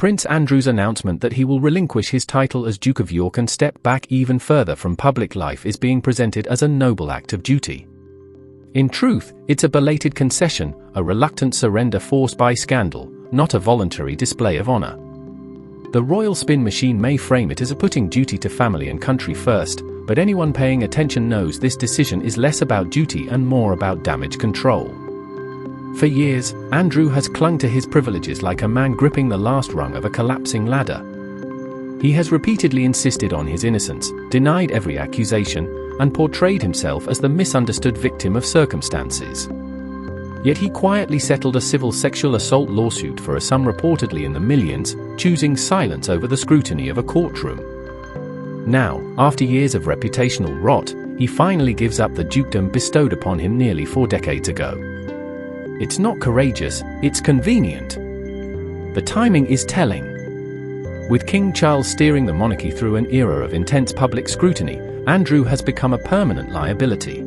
Prince Andrew's announcement that he will relinquish his title as Duke of York and step back even further from public life is being presented as a noble act of duty. In truth, it's a belated concession, a reluctant surrender forced by scandal, not a voluntary display of honor. The royal spin machine may frame it as a putting duty to family and country first, but anyone paying attention knows this decision is less about duty and more about damage control. For years, Andrew has clung to his privileges like a man gripping the last rung of a collapsing ladder. He has repeatedly insisted on his innocence, denied every accusation, and portrayed himself as the misunderstood victim of circumstances. Yet he quietly settled a civil sexual assault lawsuit for a sum reportedly in the millions, choosing silence over the scrutiny of a courtroom. Now, after years of reputational rot, he finally gives up the dukedom bestowed upon him nearly 4 decades ago. It's not courageous, it's convenient. The timing is telling. With King Charles steering the monarchy through an era of intense public scrutiny, Andrew has become a permanent liability.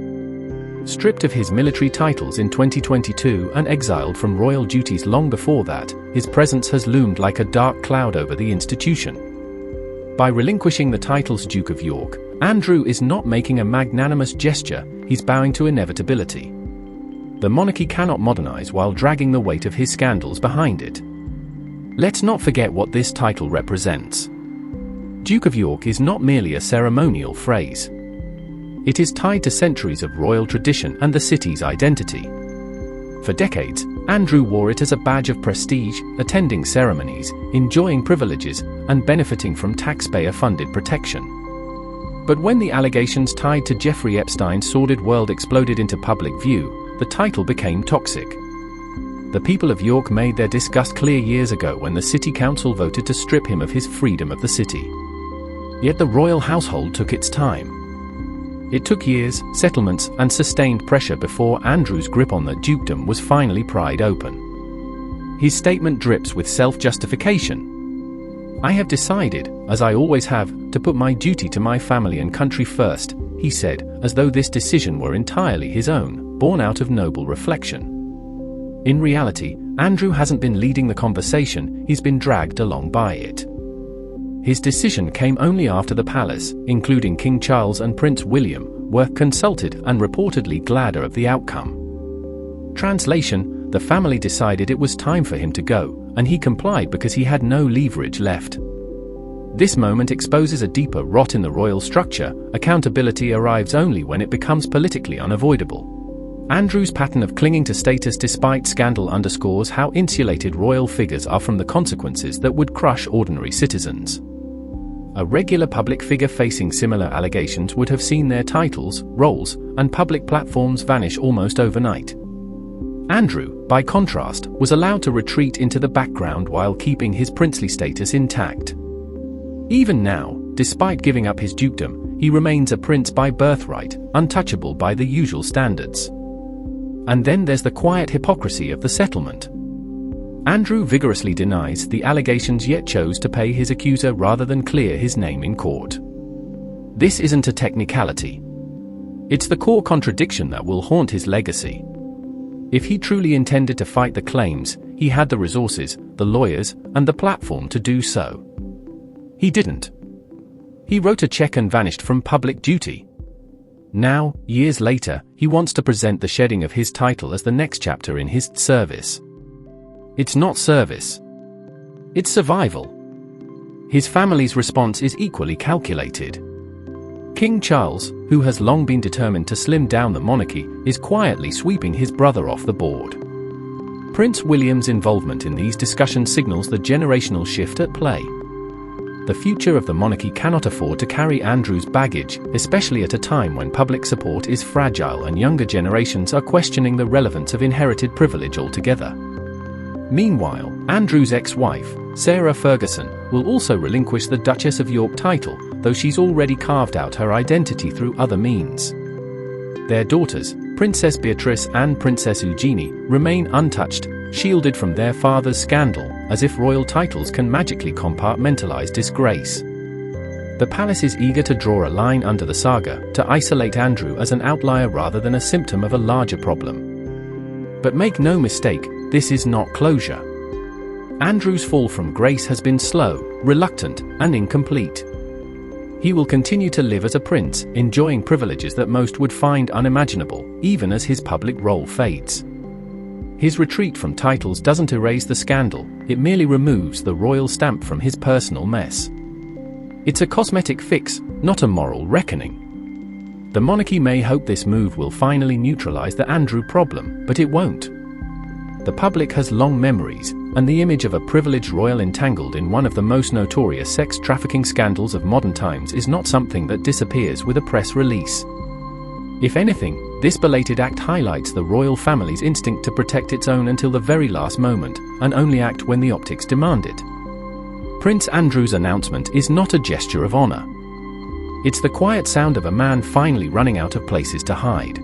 Stripped of his military titles in 2022 and exiled from royal duties long before that, his presence has loomed like a dark cloud over the institution. By relinquishing the titles Duke of York, Andrew is not making a magnanimous gesture, he's bowing to inevitability. The monarchy cannot modernize while dragging the weight of his scandals behind it. Let's not forget what this title represents. Duke of York is not merely a ceremonial phrase. It is tied to centuries of royal tradition and the city's identity. For decades, Andrew wore it as a badge of prestige, attending ceremonies, enjoying privileges, and benefiting from taxpayer-funded protection. But when the allegations tied to Jeffrey Epstein's sordid world exploded into public view, the title became toxic. The people of York made their disgust clear years ago when the city council voted to strip him of his freedom of the city. Yet the royal household took its time. It took years, settlements, and sustained pressure before Andrew's grip on the dukedom was finally pried open. His statement drips with self-justification. "I have decided, as I always have, to put my duty to my family and country first," he said, as though this decision were entirely his own, born out of noble reflection. In reality, Andrew hasn't been leading the conversation, he's been dragged along by it. His decision came only after the palace, including King Charles and Prince William, were consulted and reportedly gladder of the outcome. Translation: the family decided it was time for him to go, and he complied because he had no leverage left. This moment exposes a deeper rot in the royal structure. Accountability arrives only when it becomes politically unavoidable. Andrew's pattern of clinging to status despite scandal underscores how insulated royal figures are from the consequences that would crush ordinary citizens. A regular public figure facing similar allegations would have seen their titles, roles, and public platforms vanish almost overnight. Andrew, by contrast, was allowed to retreat into the background while keeping his princely status intact. Even now, despite giving up his dukedom, he remains a prince by birthright, untouchable by the usual standards. And then there's the quiet hypocrisy of the settlement. Andrew vigorously denies the allegations yet chose to pay his accuser rather than clear his name in court. This isn't a technicality. It's the core contradiction that will haunt his legacy. If he truly intended to fight the claims, he had the resources, the lawyers, and the platform to do so. He didn't. He wrote a check and vanished from public duty. Now, years later, he wants to present the shedding of his title as the next chapter in his service. It's not service. It's survival. His family's response is equally calculated. King Charles, who has long been determined to slim down the monarchy, is quietly sweeping his brother off the board. Prince William's involvement in these discussions signals the generational shift at play. The future of the monarchy cannot afford to carry Andrew's baggage, especially at a time when public support is fragile and younger generations are questioning the relevance of inherited privilege altogether. Meanwhile, Andrew's ex-wife, Sarah Ferguson, will also relinquish the Duchess of York title, though she's already carved out her identity through other means. Their daughters, Princess Beatrice and Princess Eugenie, remain untouched, shielded from their father's scandal, as if royal titles can magically compartmentalize disgrace. The palace is eager to draw a line under the saga, to isolate Andrew as an outlier rather than a symptom of a larger problem. But make no mistake, this is not closure. Andrew's fall from grace has been slow, reluctant, and incomplete. He will continue to live as a prince, enjoying privileges that most would find unimaginable, even as his public role fades. His retreat from titles doesn't erase the scandal, it merely removes the royal stamp from his personal mess. It's a cosmetic fix, not a moral reckoning. The monarchy may hope this move will finally neutralize the Andrew problem, but it won't. The public has long memories, and the image of a privileged royal entangled in one of the most notorious sex trafficking scandals of modern times is not something that disappears with a press release. If anything, this belated act highlights the royal family's instinct to protect its own until the very last moment, and only act when the optics demand it. Prince Andrew's announcement is not a gesture of honor. It's the quiet sound of a man finally running out of places to hide.